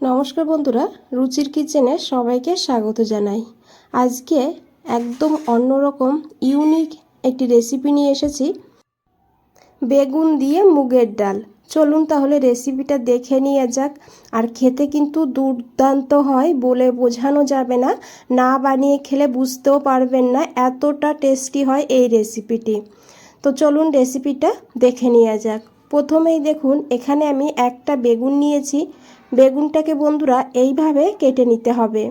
নমস্কার বন্ধুরা, রুচির কিচেনে সবাইকে স্বাগত জানাই। আজকে একদম অন্যরকম ইউনিক একটি রেসিপি নিয়ে এসেছি, বেগুন দিয়ে মুগের ডাল। চলুন তাহলে রেসিপিটা দেখে নিয়ে যাক। আর খেতে কিন্তু দুর্দান্ত হয়, বলে বোঝানো যাবে না। না বানিয়ে খেলে বুঝতেও পারবেন না, এতটা টেস্টি হয় এই রেসিপিটি। তো চলুন রেসিপিটা দেখে নিয়ে যাক। প্রথমেই দেখুন, এখানে আমি একটা বেগুন নিয়েছি। বেগুনটাকে বন্ধুরা এইভাবে কেটে নিতে হবে।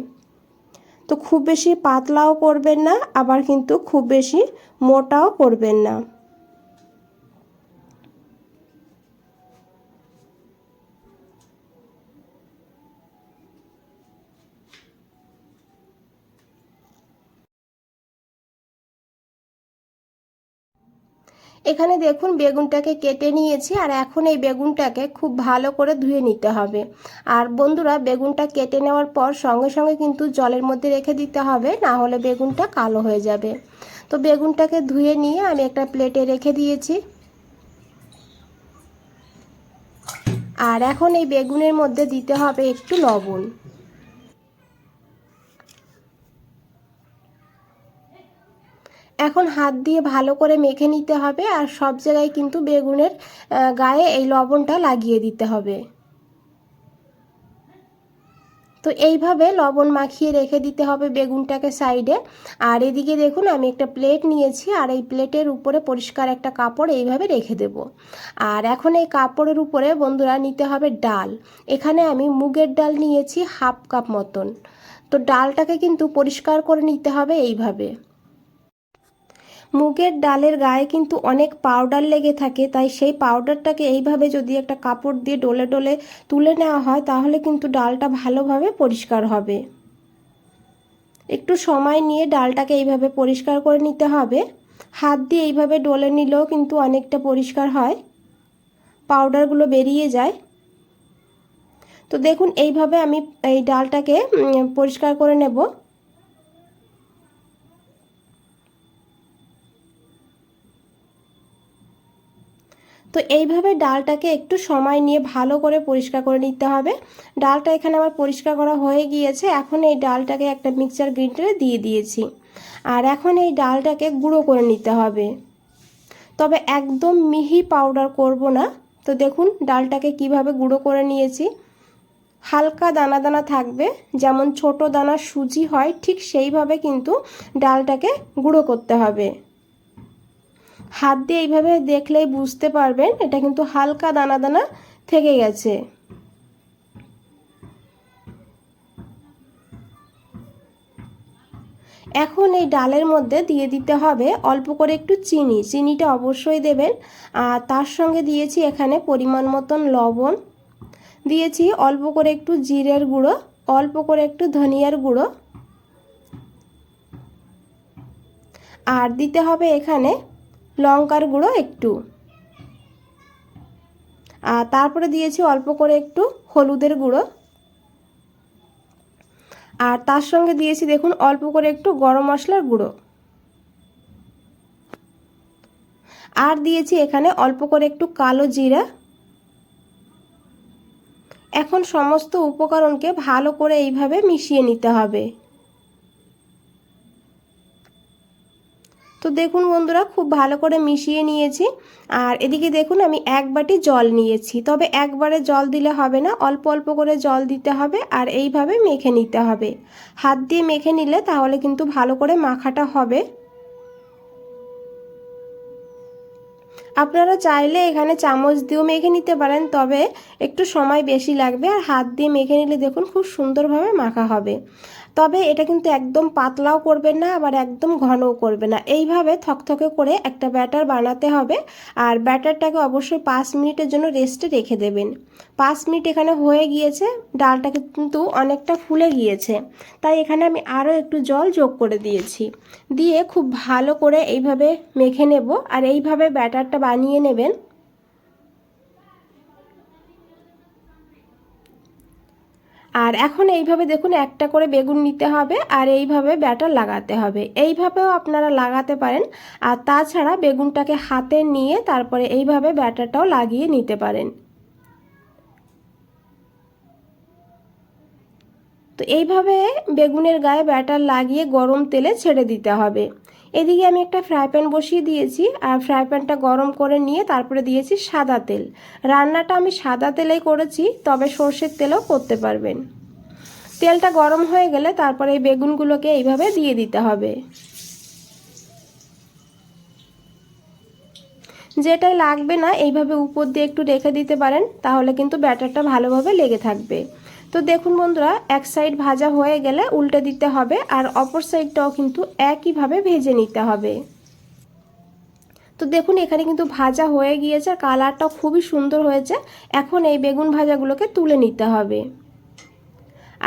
তো খুব বেশি পাতলাও করবেন না, আবার কিন্তু খুব বেশি মোটাও করবেন না। এখানে দেখুন বেগুনটাকে কেটে নিয়েছি, আর এখন এই বেগুনটাকে খুব ভালো করে ধুয়ে নিতে হবে। আর বন্ধুরা, বেগুনটা কেটে নেওয়ার পর সঙ্গে সঙ্গে কিন্তু জলের মধ্যে রেখে দিতে হবে, না হলে বেগুনটা কালো হয়ে যাবে। তো বেগুনটাকে ধুয়ে নিয়ে আমি একটা প্লেটে রেখে দিয়েছি। আর এখন এই বেগুনের মধ্যে দিতে হবে একটু লবণ। এখন হাত দিয়ে ভালো করে মেখে নিতে হবে, আর সব জায়গায় কিন্তু বেগুনের গায়ে এই লবণটা লাগিয়ে দিতে হবে। তো এইভাবে লবণ মাখিয়ে রেখে দিতে হবে বেগুনটাকে সাইডে। আর এদিকে দেখুন, আমি একটা প্লেট নিয়েছি, আর এই প্লেটের উপরে পরিষ্কার একটা কাপড় এইভাবে রেখে দেব। আর এখন এই কাপড়ের উপরে বন্ধুরা নিতে হবে ডাল। এখানে আমি মুগের ডাল নিয়েছি হাফ কাপ মতন। তো ডালটাকে কিন্তু পরিষ্কার করে নিতে হবে এইভাবে। মুগের ডালের গায়ে কিন্তু অনেক পাউডার লেগে থাকে, তাই সেই পাউডারটাকে এইভাবে যদি একটা কাপড় দিয়ে ডলে ডলে তুলে নেওয়া হয়, তাহলে কিন্তু ডালটা ভালোভাবে পরিষ্কার হবে। একটু সময় নিয়ে ডালটাকে এইভাবে পরিষ্কার করে নিতে হবে। হাত দিয়ে এইভাবে ডলে নিলেও কিন্তু অনেকটা পরিষ্কার হয়, পাউডারগুলো বেরিয়ে যায়। তো দেখুন, এইভাবে আমি এই ডালটাকে পরিষ্কার করে নেব। তো এইভাবে ডালটাকে একটু সময় নিয়ে ভালো করে পরিষ্কার করে নিতে হবে। ডালটা এখানে আমার পরিষ্কার করা হয়ে গিয়েছে। এখন এই ডালটাকে একটা মিক্সচার গ্রাইন্ডারে দিয়ে দিয়েছি। আর এখন এই ডালটাকে গুঁড়ো করে নিতে হবে, তবে একদম মিহি পাউডার করব না। তো দেখুন ডালটাকে কিভাবে গুঁড়ো করে নিয়েছি। হালকা দানা দানা থাকবে, যেমন ছোট দানা সুজি হয় ঠিক সেইভাবে কিন্তু ডালটাকে গুঁড়ো করতে হবে। হাত দিয়ে এইভাবে দেখলেই বুঝতে পারবেন এটা কিন্তু হালকা দানা দানা থেকে গেছে। এখন এই ডালের মধ্যে দিয়ে দিতে হবে অল্প করে একটু চিনি। চিনিটা অবশ্যই দেবেন। আর তার সঙ্গে দিয়েছি এখানে পরিমাণ মতন লবণ, দিয়েছি অল্প করে একটু জিরের গুঁড়ো, অল্প করে একটু ধনিয়ার গুঁড়ো, আর দিতে হবে এখানে লঙ্কার গুঁড়ো একটু। আর তারপরে দিয়েছি অল্প করে একটু হলুদের গুঁড়ো, আর তার সঙ্গে দিয়েছি দেখুন অল্প করে একটু গরম মশলার গুঁড়ো, আর দিয়েছি এখানে অল্প করে একটু কালো জিরা। এখন সমস্ত উপকরণকে ভালো করে এইভাবে মিশিয়ে নিতে হবে। তো দেখুন বন্ধুরা, খুব ভালো করে মিশিয়ে নিয়েছি। আর এদিকে দেখুন আমি এক বাটি জল নিয়েছি, তবে একবারে জল দিলে হবে না, অল্প অল্প করে জল দিতে হবে, আর এইভাবে মেখে নিতে হবে। হাত দিয়ে মেখে নিলে তাহলে কিন্তু ভালো করে মাখাটা হবে। আপনারা চাইলে এখানে চামচ দিয়েও মেখে নিতে পারেন, তবে একটু সময় বেশি লাগবে। আর হাত দিয়ে মেখে নিলে দেখুন খুব সুন্দরভাবে মাখা হবে। তবে এটা কিন্তু একদম পাতলাও করবেন না, আবার একদম ঘনও করবে না। এইভাবে থকথকে করে একটা ব্যাটার বানাতে হবে। আর ব্যাটারটাকে অবশ্যই 5 মিনিটের জন্য রেস্টে রেখে দেবেন। 5 মিনিট এখানে হয়ে গিয়েছে, ডালটা কিন্তু অনেকটা ফুলে গিয়েছে, তাই এখানে আমি আরও একটু জল যোগ করে দিয়েছি। দিয়ে খুব ভালো করে এইভাবে মেখে নেব, আর এইভাবে ব্যাটারটা বানিয়ে নেবেন। আর এখন এইভাবে দেখুন একটা করে বেগুন নিতে হবে, আর এইভাবে ব্যাটার লাগাতে হবে। এইভাবেও আপনারা লাগাতে পারেন, আর তাছাড়া বেগুনটাকে হাতে নিয়ে তারপরে এইভাবে ব্যাটারটাও লাগিয়ে নিতে পারেন। তো এইভাবে বেগুনের গায়ে ব্যাটার লাগিয়ে গরম তেলে ছেড়ে দিতে হবে। এদিকে আমি একটা ফ্রাই প্যান বসিয়ে দিয়েছি, আর ফ্রাই প্যানটা গরম করে নিয়ে তারপরে দিয়েছি সাদা তেল। রান্নাটা আমি সাদা তেলেই করেছি, তবে সর্ষের তেলেও করতে পারবেন। তেলটা গরম হয়ে গেলে তারপরে এই বেগুনগুলোকে এইভাবে দিয়ে দিতে হবে। যেটাই লাগবে না এইভাবে উপর দিয়ে একটু রেখে দিতে পারেন, তাহলে কিন্তু ব্যাটারটা ভালোভাবে লেগে থাকবে। তো দেখুন বন্ধুরা, এক সাইড ভাজা হয়ে গেলে উল্টে দিতে হবে, আর অপর সাইডটাও কিন্তু একইভাবে ভেজে নিতে হবে। তো দেখুন এখানে কিন্তু ভাজা হয়ে গিয়েছে, আর কালারটাও খুবই সুন্দর হয়েছে। এখন এই বেগুন ভাজাগুলোকে তুলে নিতে হবে,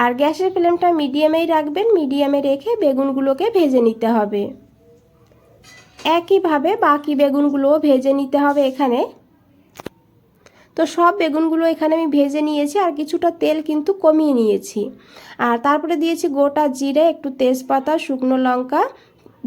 আর গ্যাসের ফ্লেমটা মিডিয়ামেই রাখবেন। মিডিয়ামে রেখে বেগুনগুলোকে ভেজে নিতে হবে। একইভাবে বাকি বেগুনগুলোও ভেজে নিতে হবে এখানে। তো সব বেগুনগুলো এখানে আমি ভেজে নিয়েছি, আর কিছুটা তেল কিন্তু কমিয়ে নিয়েছি। আর তারপরে দিয়েছি গোটা জিরে, একটু তেজপাতা, শুকনো লঙ্কা,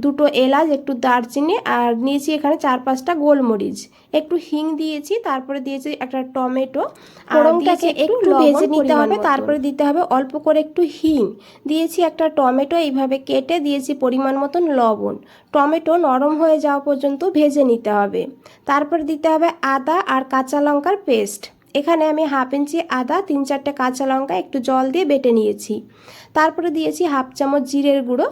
দুটো এলাচ, একটু দারচিনি, আর নিয়েছি এখানে 4-5টা গোলমরিচ, একটু হিং দিয়েছি। তারপরে দিয়েছি একটা টমেটো। ফোড়নটাকে একটু ভেজে নিতে হবে, তারপরে দিতে হবে অল্প করে একটু হিং দিয়েছি। একটা টমেটো এইভাবে কেটে দিয়েছি, পরিমাণ মতন লবণ। টমেটো নরম হয়ে যাওয়া পর্যন্ত ভেজে নিতে হবে। তারপর দিতে হবে আদা আর কাঁচা লঙ্কার পেস্ট। এখানে আমি 1/2 ইঞ্চি আদা, 3-4টে কাঁচা লঙ্কা একটু জল দিয়ে বেটে নিয়েছি। তারপরে দিয়েছি 1/2 চামচ জিরের গুঁড়ো,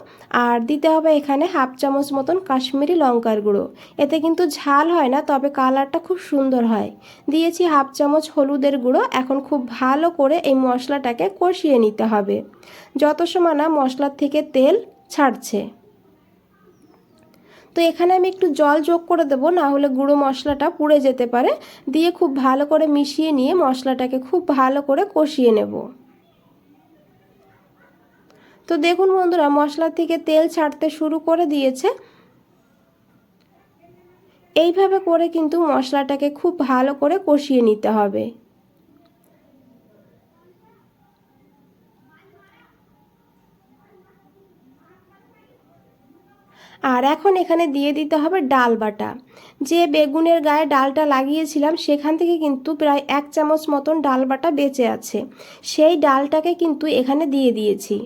আর দিতে হবে এখানে 1/2 চামচ মতন কাশ্মীরি লঙ্কার গুঁড়ো। এতে কিন্তু ঝাল হয় না, তবে কালারটা খুব সুন্দর হয়। দিয়েছি 1/2 চামচ হলুদের গুঁড়ো। এখন খুব ভালো করে এই মশলাটাকে কষিয়ে নিতে হবে, যত সময় না মশলার থেকে তেল ছাড়ছে। তো এখানে আমি একটু জল যোগ করে দেবো, না হলে গুঁড়ো মশলাটা পুড়ে যেতে পারে। দিয়ে খুব ভালো করে মিশিয়ে নিয়ে মশলাটাকে খুব ভালো করে কষিয়ে নেব। তো দেখুন বন্ধুরা, মশলা থেকে তেল ছাড়তে শুরু করে দিয়েছে। এইভাবে করে কিন্তু মশলাটাকে খুব ভালো করে কষিয়ে নিতে হবে। আর এখন এখানে দিয়ে দিতে হবে ডাল বাটা। যে বেগুনের গায়ে ডালটা লাগিয়েছিলাম সেখান থেকে কিন্তু প্রায় 1 চামচ মতন ডাল বাটা বেঁচে আছে। সেই ডালটাকে কিন্তু এখানে দিয়ে দিয়েছি।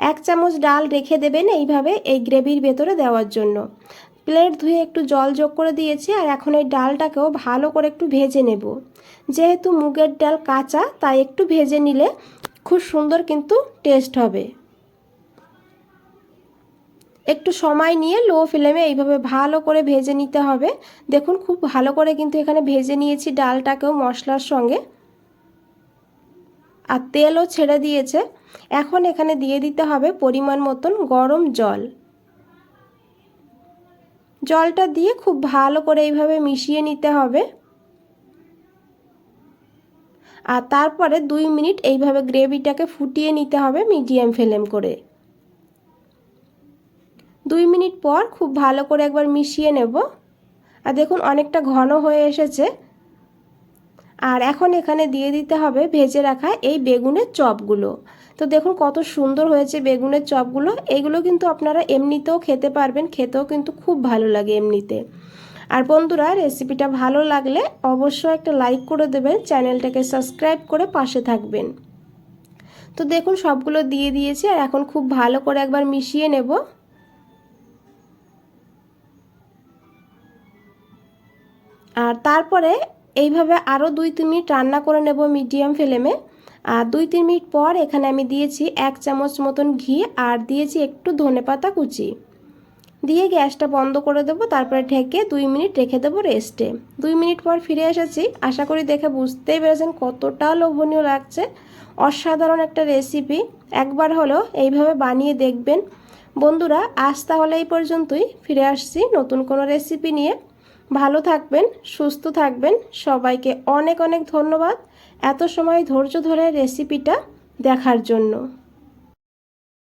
1 চামচ ডাল রেখে দেবেন এইভাবে এই গ্রেভির ভেতরে দেওয়ার জন্য। প্লেট ধুয়ে একটু জল যোগ করে দিয়েছি, আর এখন এই ডালটাকেও ভালো করে একটু ভেজে নেব। যেহেতু মুগের ডাল কাঁচা, তাই একটু ভেজে নিলে খুব সুন্দর কিন্তু টেস্ট হবে। একটু সময় নিয়ে লো ফ্লেমে এইভাবে ভালো করে ভেজে নিতে হবে। দেখুন খুব ভালো করে কিন্তু এখানে ভেজে নিয়েছি ডালটাকেও মশলার সঙ্গে, আর তেলও ছেড়ে দিয়েছে। এখন এখানে দিয়ে দিতে হবে পরিমাণ মতন গরম জল। জলটা দিয়ে খুব ভালো করে এইভাবে মিশিয়ে নিতে হবে, আর তারপরে 2 মিনিট এইভাবে গ্রেভিটাকে ফুটিয়ে নিতে হবে মিডিয়াম ফ্লেম করে। 2 মিনিট পর খুব ভালো করে একবার মিশিয়ে নেব। আর দেখুন অনেকটা ঘন হয়ে এসেছে। আর এখন এখানে দিয়ে দিতে হবে ভেজে রাখা এই বেগুনের চপগুলো। তো দেখুন কত সুন্দর হয়েছে বেগুনের চপগুলো। এগুলো কিন্তু আপনারা এমনিতেও খেতে পারবেন, খেতেও কিন্তু খুব ভালো লাগে এমনিতে। আর বন্ধুরা, রেসিপিটা ভালো লাগলে অবশ্যই একটা লাইক করে দেবেন, চ্যানেলটাকে সাবস্ক্রাইব করে পাশে থাকবেন। তো দেখুন সবগুলো দিয়ে দিয়েছি, আর এখন খুব ভালো করে একবার মিশিয়ে নেব। আর তারপরে এইভাবে আরও 2-3 মিনিট রান্না করে নেব মিডিয়াম ফ্লেমে। আর 2-3 মিনিট পর এখানে আমি দিয়েছি 1 চামচ মতন ঘি, আর দিয়েছি একটু ধনেপাতা কুচি দিয়ে গ্যাসটা বন্ধ করে দেবো। তারপরে ঢেকে 2 মিনিট রেখে দেবো রেস্টে। 2 মিনিট পর ফিরে এসেছি। আশা করি দেখে বুঝতেই পেরেছেন কতটা লোভনীয় লাগছে। অসাধারণ একটা রেসিপি, একবার হলেও এইভাবে বানিয়ে দেখবেন। বন্ধুরা, আজ তাহলে এই পর্যন্তই। ফিরে আসছি নতুন কোনো রেসিপি নিয়ে। ভালো থাকবেন, সুস্থ থাকবেন। সবাইকে অনেক অনেক ধন্যবাদ এত সময় ধৈর্য ধরে রেসিপিটা দেখার জন্য।